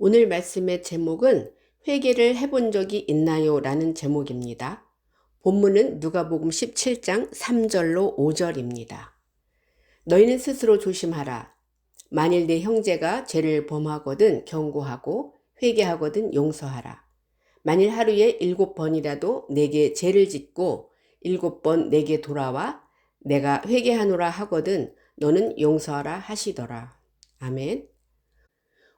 오늘 말씀의 제목은 회개를 해본 적이 있나요? 라는 제목입니다. 본문은 누가복음 17장 3절로 5절입니다. 너희는 스스로 조심하라. 만일 네 형제가 죄를 범하거든 경고하고 회개하거든 용서하라. 만일 하루에 7번이라도 내게 죄를 짓고 7번 내게 돌아와 내가 회개하노라 하거든 너는 용서하라 하시더라. 아멘.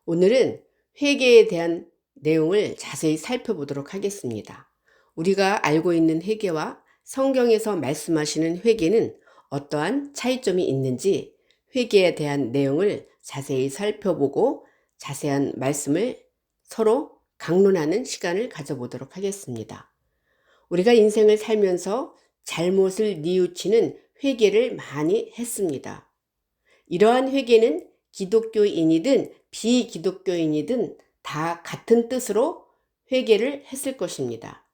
오늘은 회개에 대한 내용을 자세히 살펴보도록 하겠습니다. 우리가 알고 있는 회개와 성경에서 말씀하시는 회개는 어떠한 차이점이 있는지 회개에 대한 내용을 자세히 살펴보고 자세한 말씀을 서로 강론하는 시간을 가져보도록 하겠습니다. 우리가 인생을 살면서 잘못을 뉘우치는 회개를 많이 했습니다. 이러한 회개는 기독교인이든 비기독교인이든 다 같은 뜻으로 회개를 했을 것입니다.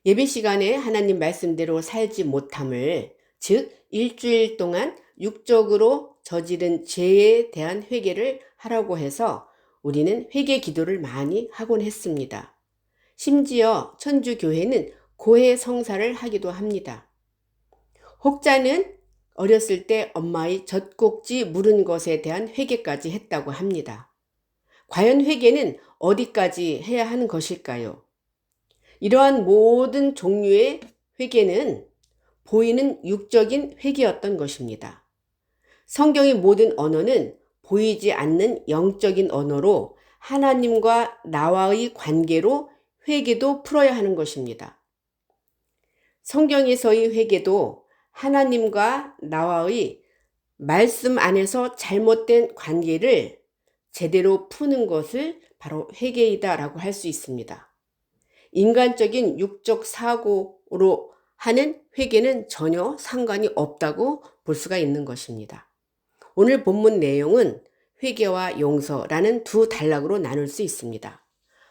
예배 시간에 하나님 말씀대로 살지 못함을, 즉 일주일 동안 육적으로 저지른 죄에 대한 회개를 하라고 해서 우리는 회개 기도를 많이 하곤 했습니다. 심지어 천주교회는 고해 성사를 하기도 합니다. 혹자는 어렸을 때 엄마의 젖꼭지 물은 것에 대한 회개까지 했다고 합니다. 과연 회개는 어디까지 해야 하는 것일까요? 이러한 모든 종류의 회개는 보이는 육적인 회개였던 것입니다. 성경의 모든 언어는 보이지 않는 영적인 언어로 하나님과 나와의 관계로 회개도 풀어야 하는 것입니다. 성경에서의 회개도 하나님과 나와의 말씀 안에서 잘못된 관계를 제대로 푸는 것을 바로 회개이다라고 할 수 있습니다. 인간적인 육적 사고로 하는 회개는 전혀 상관이 없다고 볼 수가 있는 것입니다. 오늘 본문 내용은 회개와 용서라는 두 단락으로 나눌 수 있습니다.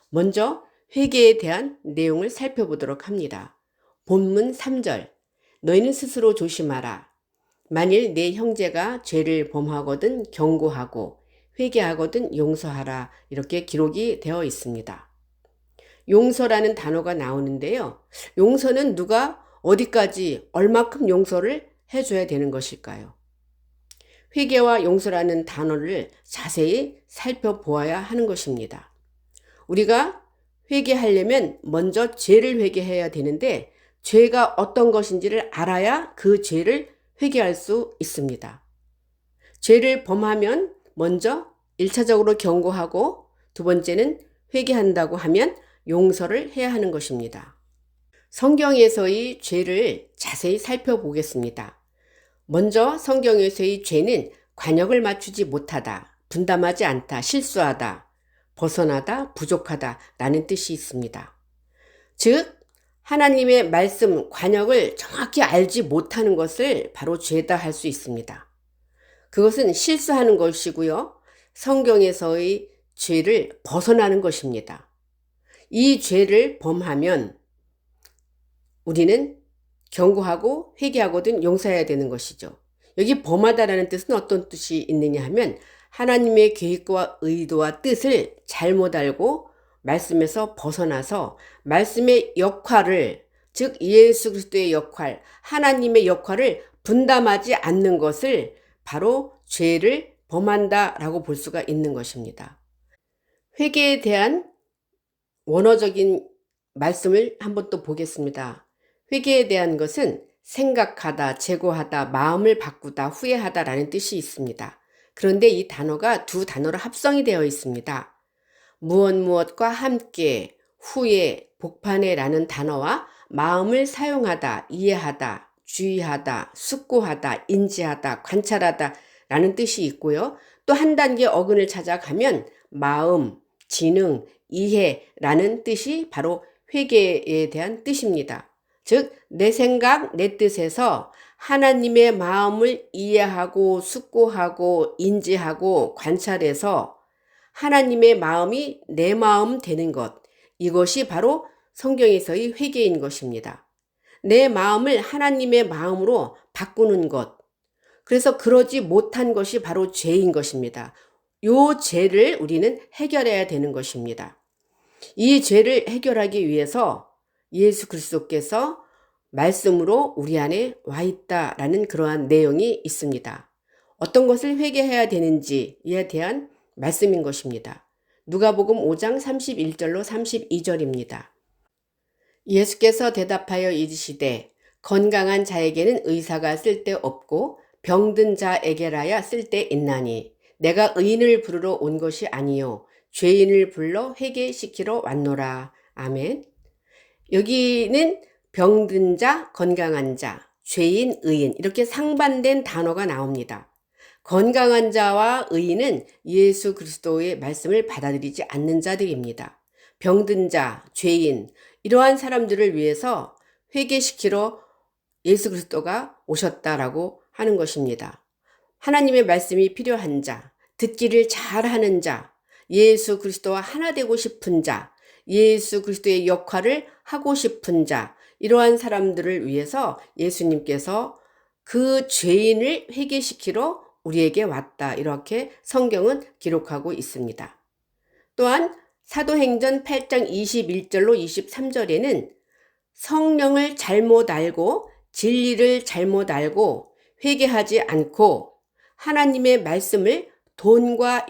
먼저 회개에 대한 내용을 살펴보도록 합니다. 본문 3절, 너희는 스스로 조심하라. 만일 내 형제가 죄를 범하거든 경고하고 회개하거든 용서하라. 이렇게 기록이 되어 있습니다. 용서라는 단어가 나오는데요. 용서는 누가 어디까지 얼마큼 용서를 해줘야 되는 것일까요? 회개와 용서라는 단어를 자세히 살펴보아야 하는 것입니다. 우리가 회개하려면 먼저 죄를 회개해야 되는데 죄가 어떤 것인지를 알아야 그 죄를 회개할 수 있습니다. 죄를 범하면 먼저 1차적으로 경고하고 두 번째는 회개한다고 하면 용서를 해야 하는 것입니다. 성경에서의 죄를 자세히 살펴보겠습니다. 먼저 성경에서의 죄는 관역을 맞추지 못하다, 분담하지 않다, 실수하다, 벗어나다, 부족하다 라는 뜻이 있습니다. 즉 하나님의 말씀, 관역을 정확히 알지 못하는 것을 바로 죄다 할 수 있습니다. 그것은 실수하는 것이고요. 성경에서의 죄를 벗어나는 것입니다. 이 죄를 범하면 우리는 경고하고 회개하거든 용서해야 되는 것이죠. 여기 범하다라는 뜻은 어떤 뜻이 있느냐 하면 하나님의 계획과 의도와 뜻을 잘못 알고 말씀에서 벗어나서 말씀의 역할을, 즉 예수 그리스도의 역할, 하나님의 역할을 분담하지 않는 것을 바로 죄를 범한다라고 볼 수가 있는 것입니다. 회개에 대한 원어적인 말씀을 한번 또 보겠습니다. 회개에 대한 것은 생각하다, 재고하다, 마음을 바꾸다, 후회하다라는 뜻이 있습니다. 그런데 이 단어가 두 단어로 합성이 되어 있습니다. 무엇과 함께, 후회, 복판에라는 단어와 마음을 사용하다, 이해하다, 주의하다, 숙고하다, 인지하다, 관찰하다 라는 뜻이 있고요. 또 한 단계 어근을 찾아가면 마음, 지능, 이해라는 뜻이 바로 회개에 대한 뜻입니다. 즉, 내 생각, 내 뜻에서 하나님의 마음을 이해하고 숙고하고 인지하고 관찰해서 하나님의 마음이 내 마음 되는 것, 이것이 바로 성경에서의 회개인 것입니다. 내 마음을 하나님의 마음으로 바꾸는 것, 그래서 그러지 못한 것이 바로 죄인 것입니다. 요 죄를 우리는 해결해야 되는 것입니다. 이 죄를 해결하기 위해서 예수 그리스도께서 말씀으로 우리 안에 와 있다라는 그러한 내용이 있습니다. 어떤 것을 회개해야 되는지에 대한 말씀인 것입니다. 누가복음 5장 31절로 32절입니다. 예수께서 대답하여 이르시되 건강한 자에게는 의사가 쓸데없고 병든 자에게라야 쓸데있나니 내가 의인을 부르러 온 것이 아니요 죄인을 불러 회개시키러 왔노라. 아멘. 여기는 병든 자, 건강한 자, 죄인, 의인 이렇게 상반된 단어가 나옵니다. 건강한 자와 의인은 예수 그리스도의 말씀을 받아들이지 않는 자들입니다. 병든 자, 죄인 이러한 사람들을 위해서 회개시키러 예수 그리스도가 오셨다라고 하는 것입니다. 하나님의 말씀이 필요한 자, 듣기를 잘하는 자, 예수 그리스도와 하나 되고 싶은 자, 예수 그리스도의 역할을 하고 싶은 자, 이러한 사람들을 위해서 예수님께서 그 죄인을 회개시키러 우리에게 왔다. 이렇게 성경은 기록하고 있습니다. 또한 사도행전 8장 21절로 23절에는 성령을 잘못 알고 진리를 잘못 알고 회개하지 않고 하나님의 말씀을 돈과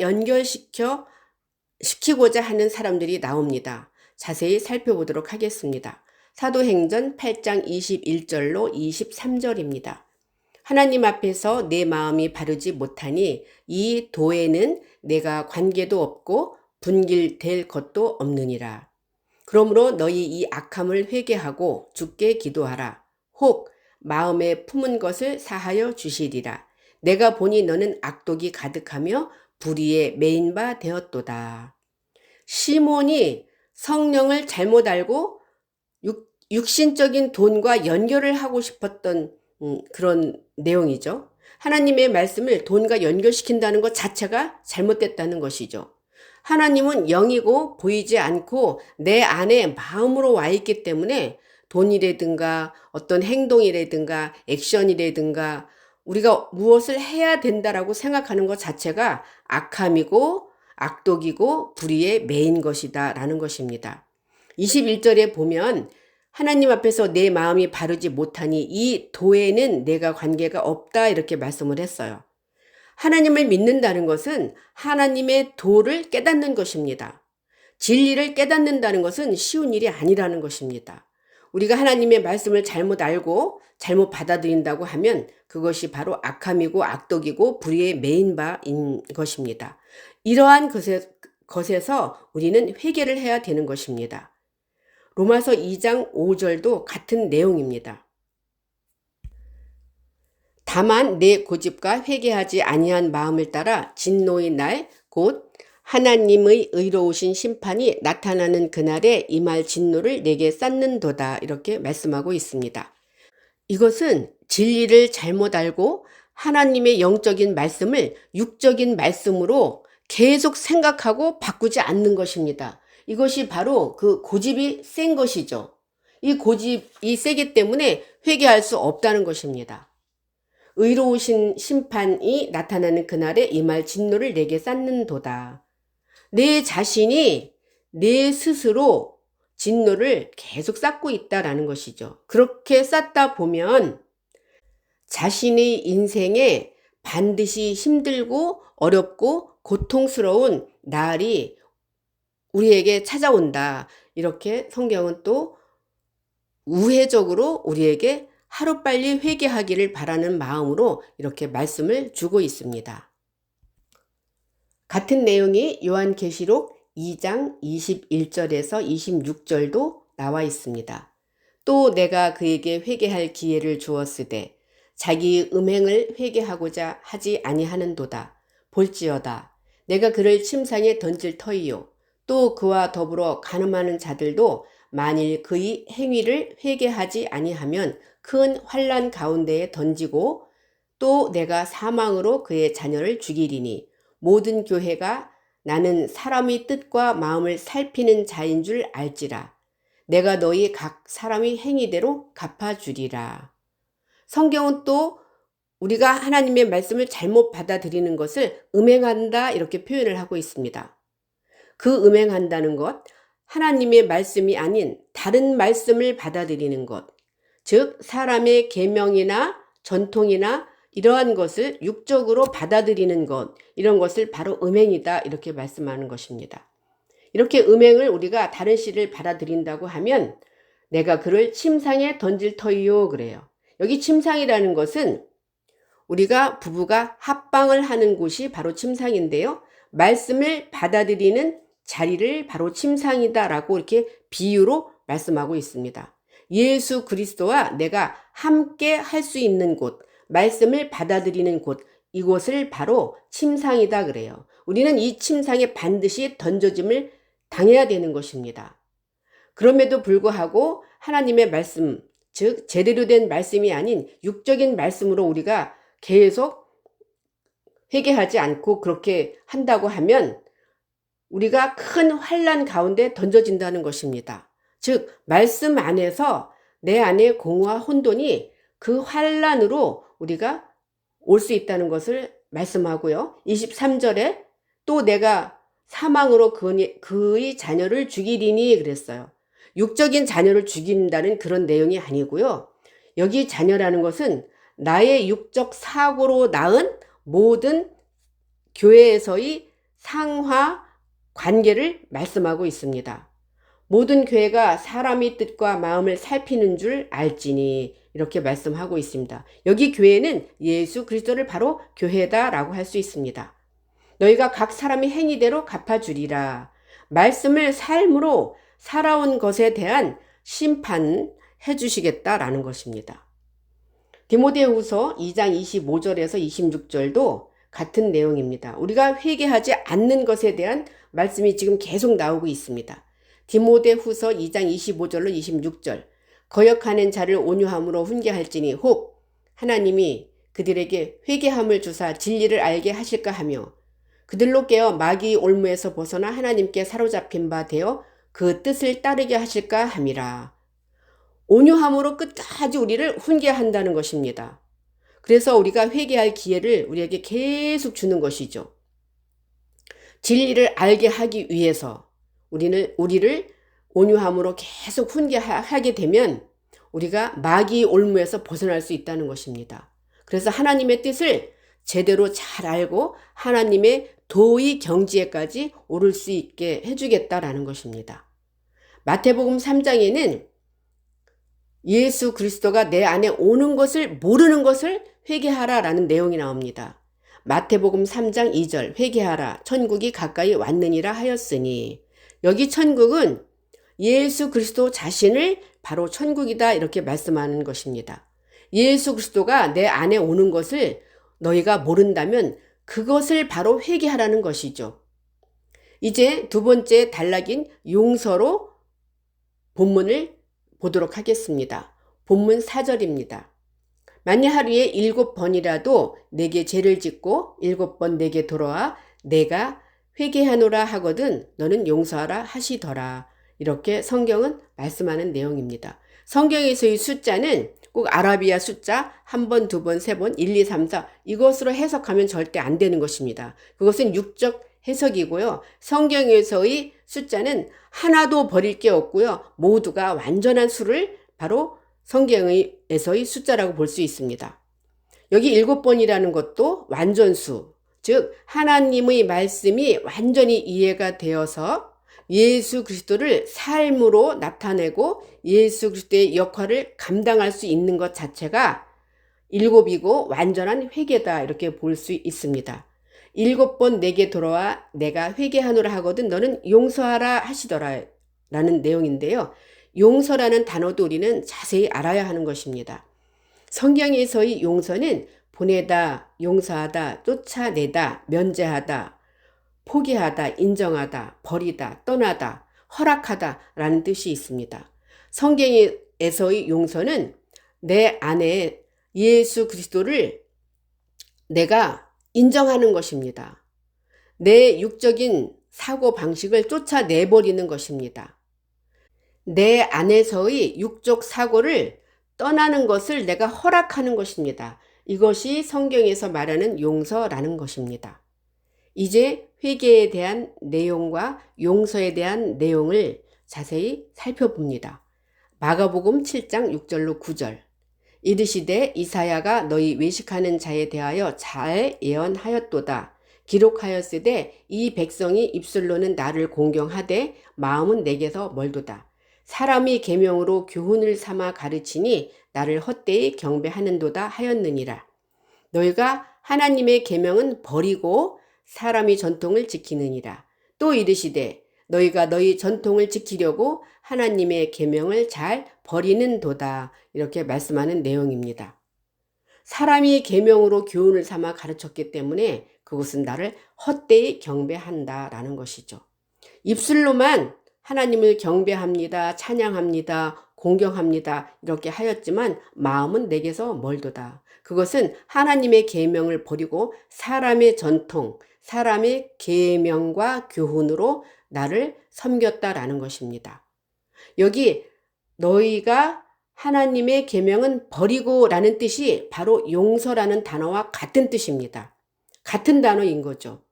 시키고자 하는 사람들이 나옵니다. 자세히 살펴보도록 하겠습니다. 사도행전 8장 21절로 23절입니다. 하나님 앞에서 내 마음이 바르지 못하니 이 도에는 내가 관계도 없고 분길될 것도 없느니라. 그러므로 너희 이 악함을 회개하고 주께 기도하라. 혹 마음에 품은 것을 사하여 주시리라. 내가 보니 너는 악독이 가득하며 불의에 매인 바 되었도다. 시몬이 성령을 잘못 알고 육신적인 돈과 연결을 하고 싶었던 그런 내용이죠. 하나님의 말씀을 돈과 연결시킨다는 것 자체가 잘못됐다는 것이죠. 하나님은 영이고 보이지 않고 내 안에 마음으로 와 있기 때문에 돈이라든가 어떤 행동이라든가 액션이라든가 우리가 무엇을 해야 된다라고 생각하는 것 자체가 악함이고 악독이고 불의에 매인 것이다 라는 것입니다. 21절에 보면 하나님 앞에서 내 마음이 바르지 못하니 이 도에는 내가 관계가 없다 이렇게 말씀을 했어요. 하나님을 믿는다는 것은 하나님의 도를 깨닫는 것입니다. 진리를 깨닫는다는 것은 쉬운 일이 아니라는 것입니다. 우리가 하나님의 말씀을 잘못 알고 잘못 받아들인다고 하면 그것이 바로 악함이고 악독이고 불의의 매인 바인 것입니다. 이러한 것에서 우리는 회개를 해야 되는 것입니다. 로마서 2장 5절도 같은 내용입니다. 다만 내 고집과 회개하지 아니한 마음을 따라 진노의 날 곧 하나님의 의로우신 심판이 나타나는 그날에 임할 진노를 내게 쌓는도다 이렇게 말씀하고 있습니다. 이것은 진리를 잘못 알고 하나님의 영적인 말씀을 육적인 말씀으로 계속 생각하고 바꾸지 않는 것입니다. 이것이 바로 그 고집이 센 것이죠. 이 고집이 세기 때문에 회개할 수 없다는 것입니다. 의로우신 심판이 나타나는 그날에 임할 진노를 내게 쌓는도다. 내 자신이 내 스스로 진노를 계속 쌓고 있다라는 것이죠. 그렇게 쌓다 보면 자신의 인생에 반드시 힘들고 어렵고 고통스러운 날이 우리에게 찾아온다. 이렇게 성경은 또 우회적으로 우리에게 하루빨리 회개하기를 바라는 마음으로 이렇게 말씀을 주고 있습니다. 같은 내용이 요한계시록 2장 21절에서 26절도 나와 있습니다. 또 내가 그에게 회개할 기회를 주었으되 자기 음행을 회개하고자 하지 아니하는도다. 볼지어다. 내가 그를 침상에 던질 터이요. 또 그와 더불어 간음하는 자들도 만일 그의 행위를 회개하지 아니하면 큰 환난 가운데에 던지고 또 내가 사망으로 그의 자녀를 죽이리니 모든 교회가 나는 사람의 뜻과 마음을 살피는 자인 줄 알지라. 내가 너희 각 사람의 행위대로 갚아주리라. 성경은 또 우리가 하나님의 말씀을 잘못 받아들이는 것을 음행한다 이렇게 표현을 하고 있습니다. 그 음행한다는 것, 하나님의 말씀이 아닌 다른 말씀을 받아들이는 것, 즉 사람의 계명이나 전통이나 이러한 것을 육적으로 받아들이는 것, 이런 것을 바로 음행이다 이렇게 말씀하는 것입니다. 이렇게 음행을 우리가 다른 씨를 받아들인다고 하면 내가 그를 침상에 던질 터이요 그래요. 여기 침상이라는 것은 우리가 부부가 합방을 하는 곳이 바로 침상인데요. 말씀을 받아들이는 자리를 바로 침상이다라고 이렇게 비유로 말씀하고 있습니다. 예수 그리스도와 내가 함께 할 수 있는 곳, 말씀을 받아들이는 곳, 이곳을 바로 침상이다 그래요. 우리는 이 침상에 반드시 던져짐을 당해야 되는 것입니다. 그럼에도 불구하고 하나님의 말씀, 즉 제대로 된 말씀이 아닌 육적인 말씀으로 우리가 계속 회개하지 않고 그렇게 한다고 하면 우리가 큰 환난 가운데 던져진다는 것입니다. 즉 말씀 안에서 내 안에 공허와 혼돈이 그 환난으로 우리가 올 수 있다는 것을 말씀하고요. 23절에 또 내가 사망으로 그의 자녀를 죽이리니 그랬어요. 육적인 자녀를 죽인다는 그런 내용이 아니고요. 여기 자녀라는 것은 나의 육적 사고로 낳은 모든 교회에서의 상하 관계를 말씀하고 있습니다. 모든 교회가 사람의 뜻과 마음을 살피는 줄 알지니 이렇게 말씀하고 있습니다. 여기 교회는 예수 그리스도를 바로 교회다라고 할 수 있습니다. 너희가 각 사람의 행위대로 갚아주리라. 말씀을 삶으로 살아온 것에 대한 심판해 주시겠다라는 것입니다. 디모데후서 2장 25절에서 26절도 같은 내용입니다. 우리가 회개하지 않는 것에 대한 말씀이 지금 계속 나오고 있습니다. 디모데후서 2장 25절로 26절 거역하는 자를 온유함으로 훈계할지니 혹 하나님이 그들에게 회개함을 주사 진리를 알게 하실까 하며 그들로 깨어 마귀의 올무에서 벗어나 하나님께 사로잡힌 바 되어 그 뜻을 따르게 하실까 함이라. 온유함으로 끝까지 우리를 훈계한다는 것입니다. 그래서 우리가 회개할 기회를 우리에게 계속 주는 것이죠. 진리를 알게 하기 위해서 우리를 온유함으로 계속 훈계하게 되면 우리가 마귀의 올무에서 벗어날 수 있다는 것입니다. 그래서 하나님의 뜻을 제대로 잘 알고 하나님의 도의 경지에까지 오를 수 있게 해주겠다라는 것입니다. 마태복음 3장에는 예수 그리스도가 내 안에 오는 것을 모르는 것을 회개하라라는 내용이 나옵니다. 마태복음 3장 2절 회개하라 천국이 가까이 왔느니라 하였으니 여기 천국은 예수 그리스도 자신을 바로 천국이다 이렇게 말씀하는 것입니다. 예수 그리스도가 내 안에 오는 것을 너희가 모른다면 그것을 바로 회개하라는 것이죠. 이제 두 번째 단락인 용서로 본문을 보도록 하겠습니다. 본문 4절입니다. 만일 하루에 7번이라도 내게 죄를 짓고 7번 내게 돌아와 내가 회개하노라 하거든 너는 용서하라 하시더라. 이렇게 성경은 말씀하는 내용입니다. 성경에서의 숫자는 꼭 아라비아 숫자 1번, 2번, 3번, 1, 2, 3, 4 이것으로 해석하면 절대 안 되는 것입니다. 그것은 육적 해석이고요. 성경에서의 숫자는 하나도 버릴 게 없고요. 모두가 완전한 수를 바로 성경에서의 숫자라고 볼 수 있습니다. 여기 7번이라는 것도 완전수, 즉 하나님의 말씀이 완전히 이해가 되어서 예수 그리스도를 삶으로 나타내고 예수 그리스도의 역할을 감당할 수 있는 것 자체가 7이고 완전한 회개다 이렇게 볼 수 있습니다. 7번 내게 돌아와 내가 회개하노라 하거든 너는 용서하라 하시더라 라는 내용인데요. 용서라는 단어도 우리는 자세히 알아야 하는 것입니다. 성경에서의 용서는 보내다, 용서하다, 쫓아내다, 면제하다, 포기하다, 인정하다, 버리다, 떠나다, 허락하다 라는 뜻이 있습니다. 성경에서의 용서는 내 안에 예수 그리스도를 내가 인정하는 것입니다. 내 육적인 사고 방식을 쫓아내버리는 것입니다. 내 안에서의 육적 사고를 떠나는 것을 내가 허락하는 것입니다. 이것이 성경에서 말하는 용서라는 것입니다. 이제 회개에 대한 내용과 용서에 대한 내용을 자세히 살펴봅니다. 마가복음 7장 6절로 9절. 이르시되 이사야가 너희 외식하는 자에 대하여 잘 예언하였도다. 기록하였으되 이 백성이 입술로는 나를 공경하되 마음은 내게서 멀도다. 사람이 계명으로 교훈을 삼아 가르치니 나를 헛되이 경배하는도다 하였느니라. 너희가 하나님의 계명은 버리고 사람의 전통을 지키느니라. 또 이르시되 너희가 너희 전통을 지키려고 하나님의 계명을 잘 버리는도다. 이렇게 말씀하는 내용입니다. 사람이 계명으로 교훈을 삼아 가르쳤기 때문에 그것은 나를 헛되이 경배한다라는 것이죠. 입술로만 하나님을 경배합니다, 찬양합니다, 공경합니다 이렇게 하였지만 마음은 내게서 멀도다. 그것은 하나님의 계명을 버리고 사람의 전통, 사람의 계명과 교훈으로 나를 섬겼다라는 것입니다. 여기 너희가 하나님의 계명은 버리고 라는 뜻이 바로 용서라는 단어와 같은 뜻입니다. 같은 단어인 거죠.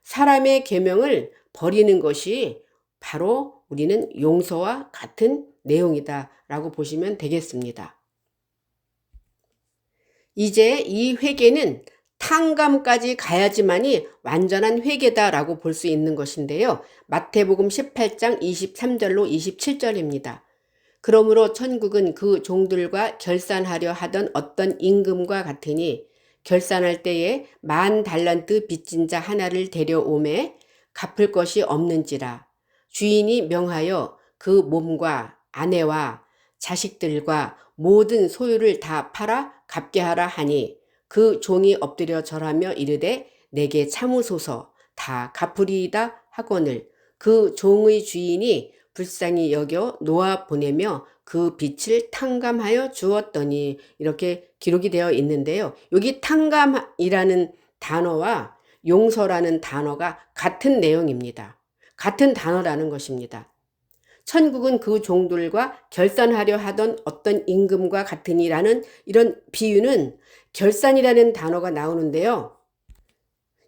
사람의 계명을 버리는 것이 바로 우리는 용서와 같은 내용이다 라고 보시면 되겠습니다. 이제 이 회개는 탕감까지 가야지만이 완전한 회개다라고 볼 수 있는 것인데요. 마태복음 18장 23절로 27절입니다. 그러므로 천국은 그 종들과 결산하려 하던 어떤 임금과 같으니 결산할 때에 10,000달란트 빚진 자 하나를 데려오매 갚을 것이 없는지라. 주인이 명하여 그 몸과 아내와 자식들과 모든 소유를 다 팔아 갚게 하라 하니 그 종이 엎드려 절하며 이르되 내게 참으소서 다 갚으리이다 하거늘 그 종의 주인이 불쌍히 여겨 놓아 보내며 그 빚을 탕감하여 주었더니 이렇게 기록이 되어 있는데요. 여기 탕감이라는 단어와 용서라는 단어가 같은 내용입니다. 같은 단어라는 것입니다. 천국은 그 종들과 결산하려 하던 어떤 임금과 같으니라는 이런 비유는 결산이라는 단어가 나오는데요.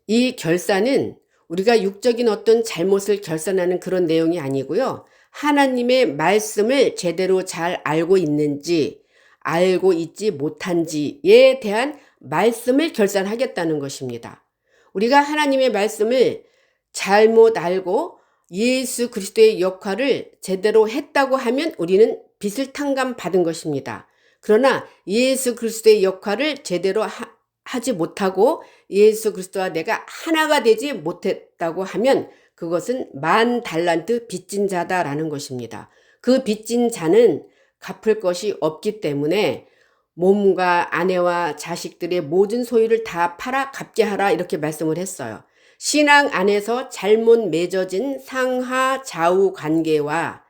이 결산은 우리가 육적인 어떤 잘못을 결산하는 그런 내용이 아니고요. 하나님의 말씀을 제대로 잘 알고 있는지 알고 있지 못한지에 대한 말씀을 결산하겠다는 것입니다. 우리가 하나님의 말씀을 잘못 알고 예수 그리스도의 역할을 제대로 했다고 하면 우리는 빚을 탕감받은 것입니다. 그러나 예수 그리스도의 역할을 제대로 하지 못하고 예수 그리스도와 내가 하나가 되지 못했다고 하면 그것은 10,000달란트 빚진 자다라는 것입니다. 그 빚진 자는 갚을 것이 없기 때문에 몸과 아내와 자식들의 모든 소유를 다 팔아 갚게 하라 이렇게 말씀을 했어요. 신앙 안에서 잘못 맺어진 상하 좌우 관계와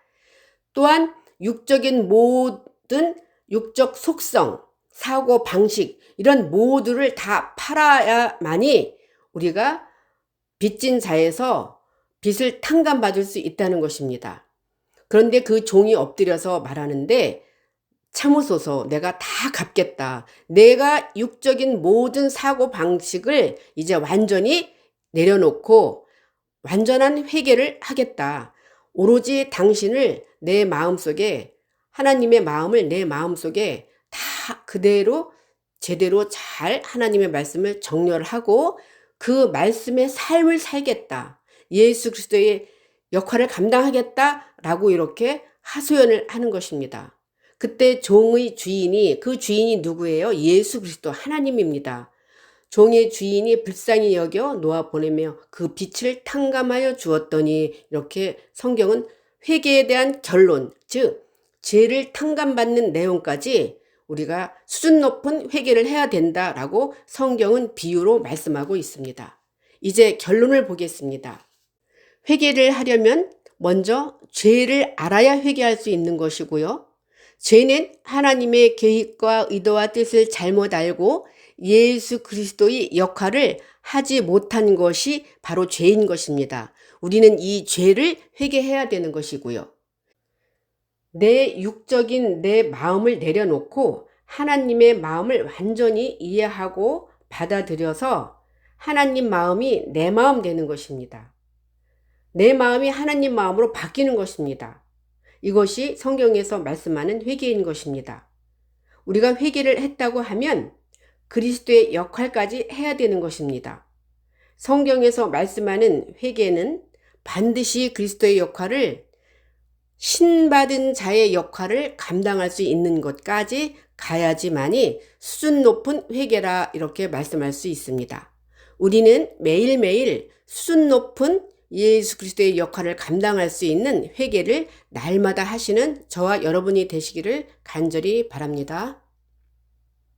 또한 육적인 모든 육적 속성, 사고 방식 이런 모두를 다 팔아야만이 우리가 빚진 자에서 빚을 탕감받을 수 있다는 것입니다. 그런데 그 종이 엎드려서 말하는데 참으소서 내가 다 갚겠다. 내가 육적인 모든 사고 방식을 이제 완전히 내려놓고 완전한 회개를 하겠다. 오로지 당신을 내 마음속에 하나님의 마음을 내 마음속에 다 그대로 제대로 잘 하나님의 말씀을 정렬하고 그 말씀의 삶을 살겠다. 예수 그리스도의 역할을 감당하겠다라고 이렇게 하소연을 하는 것입니다. 그때 종의 주인이 그 주인이 누구예요? 예수 그리스도 하나님입니다. 종의 주인이 불쌍히 여겨 놓아 보내며 그 빚을 탕감하여 주었더니 이렇게 성경은 회개에 대한 결론, 즉 죄를 탕감받는 내용까지 우리가 수준 높은 회개를 해야 된다라고 성경은 비유로 말씀하고 있습니다. 이제 결론을 보겠습니다. 회개를 하려면 먼저 죄를 알아야 회개할 수 있는 것이고요. 죄는 하나님의 계획과 의도와 뜻을 잘못 알고 예수 그리스도의 역할을 하지 못한 것이 바로 죄인 것입니다. 우리는 이 죄를 회개해야 되는 것이고요. 내 육적인 내 마음을 내려놓고 하나님의 마음을 완전히 이해하고 받아들여서 하나님 마음이 내 마음 되는 것입니다. 내 마음이 하나님 마음으로 바뀌는 것입니다. 이것이 성경에서 말씀하는 회개인 것입니다. 우리가 회개를 했다고 하면 그리스도의 역할까지 해야 되는 것입니다. 성경에서 말씀하는 회개는 반드시 그리스도의 역할을, 신받은 자의 역할을 감당할 수 있는 것까지 가야지만이 수준 높은 회개라 이렇게 말씀할 수 있습니다. 우리는 매일매일 수준 높은 예수 그리스도의 역할을 감당할 수 있는 회개를 날마다 하시는 저와 여러분이 되시기를 간절히 바랍니다.